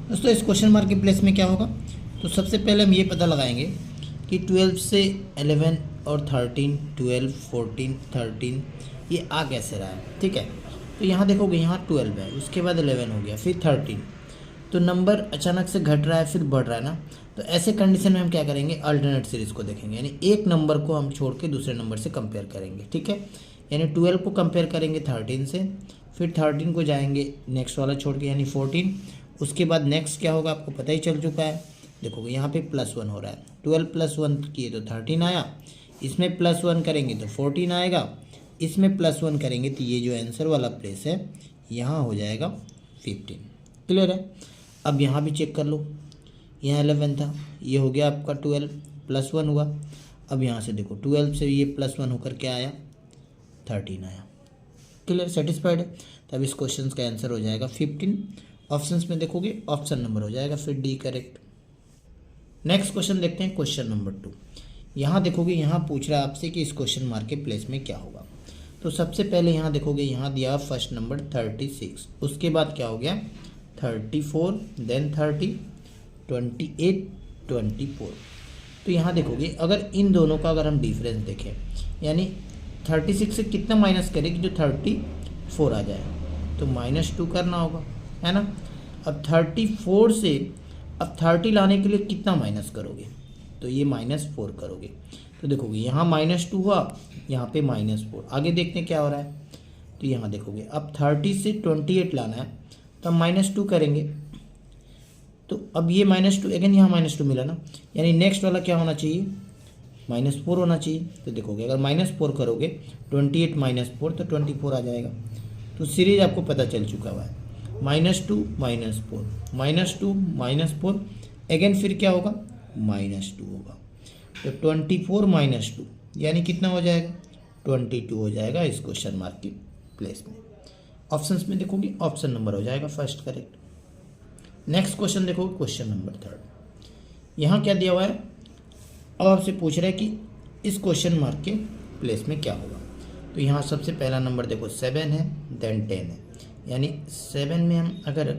दोस्तों इस question mark के प्लेस में क्या होगा, तो सबसे पहले हम ये पता लगाएंगे कि 12 से 11 और 13, 12, 14, 13 ये आ कैसे रहा है। ठीक है, तो यहाँ देखोगे यहाँ 12 है, उसके बाद 11 हो गया, फिर 13, तो नंबर अचानक से घट रहा है फिर बढ़ रहा है ना। तो ऐसे कंडीशन में हम क्या करेंगे, अल्टरनेट सीरीज को देखेंगे, यानी एक नंबर को हम छोड़ के दूसरे नंबर से कंपेयर करेंगे। ठीक है, यानी 12 को कंपेयर करेंगे 13 से, फिर 13 को जाएंगे नेक्स्ट वाला छोड़ के यानी 14, उसके बाद नेक्स्ट क्या होगा आपको पता ही चल चुका है। देखोगे यहाँ पे +1 हो रहा है, 12 + 1 किए तो 13 आया, इसमें +1 करेंगे तो 14 आएगा, इसमें +1 करेंगे तो ये जो आंसर वाला प्लेस है यहाँ हो जाएगा 15। क्लियर है। अब यहाँ भी चेक कर लो, यहाँ 11 था, ये हो गया आपका 12 +1 हुआ। अब यहाँ से देखो 12 से ये +1 होकर क्या आया, 13 आया। क्लियर, सेटिस्फाइड है। तब इस क्वेश्चन का आंसर हो जाएगा 15। ऑप्शंस में देखोगे ऑप्शन नंबर हो जाएगा फिर डी करेक्ट। नेक्स्ट क्वेश्चन देखते हैं, क्वेश्चन नंबर 2। यहाँ देखोगे यहाँ पूछ रहा है आपसे कि इस क्वेश्चन मार्क के प्लेस में क्या होगा। तो सबसे पहले यहाँ देखोगे यहाँ दिया फर्स्ट नंबर 36, उसके बाद क्या हो गया 34, देन 30, 28, 24। तो यहाँ देखोगे अगर इन दोनों का अगर हम डिफरेंस देखें, यानी 36 से कितना माइनस करें कि जो 34 आ जाए, तो -2 करना होगा, है ना। अब 34 से अब 30 लाने के लिए कितना माइनस करोगे, तो ये -4 करोगे। तो देखोगे यहाँ -2 हुआ, यहाँ पे -4। आगे देखते हैं क्या हो रहा है, तो यहाँ देखोगे अब 30 से 28 लाना है तो हम -2 करेंगे, तो अब ये -2 अगेन यहाँ -2 मिला ना, यानी नेक्स्ट वाला क्या होना चाहिए, -4 होना चाहिए। तो देखोगे अगर -4 करोगे 28 -4 तो 24 आ जाएगा। तो सीरीज आपको पता चल चुका हुआ है, -2 -4 -2 -4 अगेन फिर क्या होगा -2 होगा, तो 24 -2 यानी कितना हो जाएगा 22 हो जाएगा इस क्वेश्चन मार्क की प्लेस में। ऑप्शंस में देखोगे ऑप्शन नंबर हो जाएगा फर्स्ट करेक्ट। नेक्स्ट क्वेश्चन देखो, क्वेश्चन नंबर 3। यहाँ क्या दिया हुआ है, अब आपसे पूछ रहा है कि इस क्वेश्चन मार्क के प्लेस में क्या होगा। तो यहाँ सबसे पहला नंबर देखो 7 है, देन 10 है, यानी 7 में हम अगर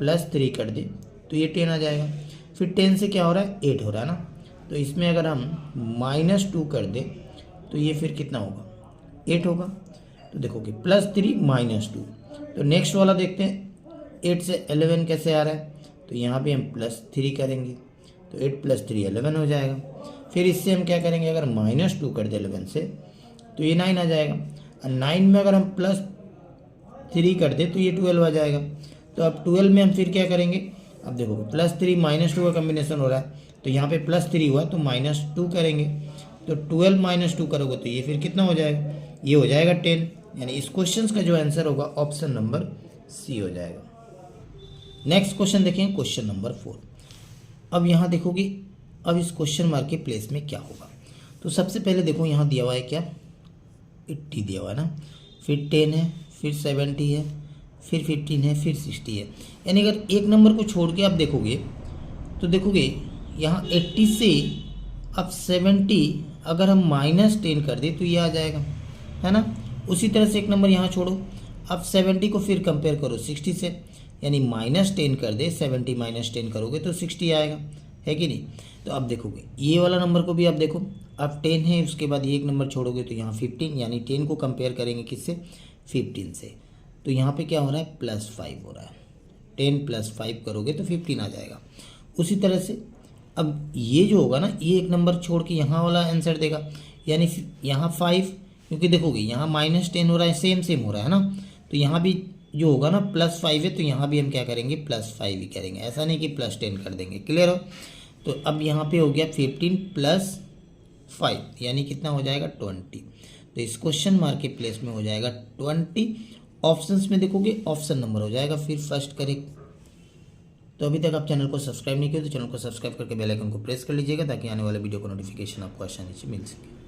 +3 कर दें तो ये 10 आ जाएगा। फिर 10 से क्या हो रहा है 8 हो रहा है ना, तो इसमें अगर हम -2 कर दें तो ये फिर कितना होगा 8 होगा। तो देखोगे +3 -2, तो नेक्स्ट वाला देखते हैं 8 से 11 कैसे आ रहा है, तो यहाँ भी हम +3 करेंगे तो 8 + 3 11 हो जाएगा। फिर इससे हम क्या करेंगे, अगर -2 कर दे 11 से तो ये 9 आ जाएगा, और 9 में अगर हम +3 कर दे तो ये 12 आ जाएगा। तो अब 12 में हम फिर क्या करेंगे, अब देखो +3 -2 का कम्बिनेशन हो रहा है, तो यहाँ पे +3 हुआ तो -2 करेंगे, तो 12 -2 करोगे तो ये फिर कितना हो जाएगा, ये हो जाएगा 10। यानी इस क्वेश्चन का जो आंसर होगा ऑप्शन नंबर सी हो जाएगा। नेक्स्ट क्वेश्चन देखें, क्वेश्चन नंबर 4। अब यहाँ देखोगे अब इस क्वेश्चन मार्क के प्लेस में क्या होगा। तो सबसे पहले देखो यहाँ दिया हुआ है क्या 80 दिया हुआ है ना, फिर 10 है, फिर 70 है, फिर 15 है, फिर 60 है। यानी अगर एक नंबर को छोड़ के आप देखोगे तो देखोगे यहाँ 80 से अब 70 अगर हम -10 कर दें तो ये आ जाएगा, है ना। उसी तरह से एक नंबर यहाँ छोड़ो, अब 70 को फिर कंपेयर करो 60 से, यानी -10 कर दे 70 -10 करोगे तो 60 आएगा, है कि नहीं। तो अब देखोगे ये वाला नंबर को भी आप देखो, अब 10 है, उसके बाद ये एक नंबर छोड़ोगे तो यहाँ 15, यानी 10 को कंपेयर करेंगे किससे 15 से, तो यहाँ पे क्या हो रहा है +5 हो रहा है, 10 + 5 करोगे तो 15 आ जाएगा। उसी तरह से अब ये जो होगा ना, ये एक नंबर छोड़ के यहाँ वाला आंसर देगा, यानी यहाँ 5, क्योंकि देखोगे यहाँ -10 हो रहा है, सेम हो रहा है ना, तो यहाँ भी जो होगा ना +5 है, तो यहाँ भी हम क्या करेंगे +5 ही करेंगे, ऐसा नहीं कि +10 कर देंगे। क्लियर हो। तो अब यहाँ पे हो गया 15 + 5 यानी कितना हो जाएगा 20। तो इस क्वेश्चन मार्क के प्लेस में हो जाएगा 20। ऑप्शंस में देखोगे ऑप्शन नंबर हो जाएगा फिर फर्स्ट करेक्ट। तो अभी तक आप चैनल को सब्सक्राइब नहीं किया तो चैनल को सब्सक्राइब करके बेल आइकन को प्रेस कर लीजिएगा, ताकि आने वाले वीडियो को नोटिफिकेशन आपको आसानी से मिल सके।